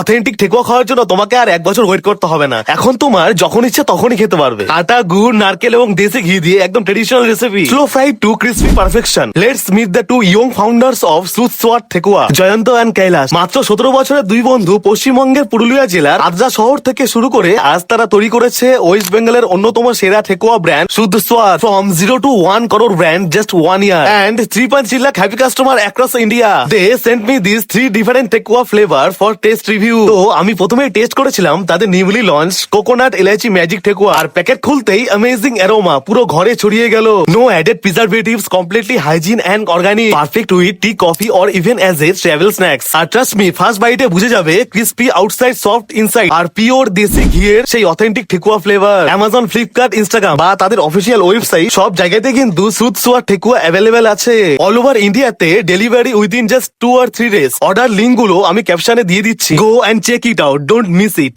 Authentic ঠেকুয়া খাওয়ার জন্য তোমাকে আর 1 বছর ওয়েট করতে হবে না। এখন তোমার যখন ইচ্ছে তখনই খেতে পারবে। আটা, গুড়, নারকেল এবং দেশি ঘি দিয়ে একদম traditional recipe, slow fried to crispy perfection. Let's meet the two young founders of Sudswad thekua, Jayanta and Kailash. মাত্র 17 বছরের দুই বন্ধু পশ্চিমবঙ্গের পুরুলিয়া জেলার আদ্রা শহর থেকে শুরু করে আজ তারা তৈরি করেছে ওয়েস্ট বেঙ্গলের অন্যতম সেরা thekua brand Sudswad. From 0 to 1 crore brand just 1 year and 3.3 lakh happy customer across India. They sent me these 3 different thekua flavor for taste review. তো আমি প্রথমে টেস্ট করেছিলাম তাদের newly launch coconut elaichi magic thekua. আর প্যাকেট খুলতেই অ্যামেজিং অ্যারোমা পুরো ঘরে ছড়িয়ে গেল। No added preservatives, completely hygiene and organic, perfect with tea, coffee or even as a travel snacks. আর ট্রাস্ট মি, ফার্স্ট বাইটে বুঝে যাবে ক্রিসপি আউটসাইড, সফট ইনসাইড, আর পিওর দেশি ঘিয়ের সেই authentic thekua flavour. Amazon, Flipkart, Instagram বা তাদের অফিসিয়াল ওয়েবসাইট সব জায়গাতে কিন্তু সুদসওয়াট ঠেকুয়া অ্যাভেলেবেল আছে। অল ওভার ইন্ডিয়াতে delivery within just 2 or 3 days। Order link গুলো আমি ক্যাপশনে দিয়ে দিচ্ছি। Go and check it out, don't miss it.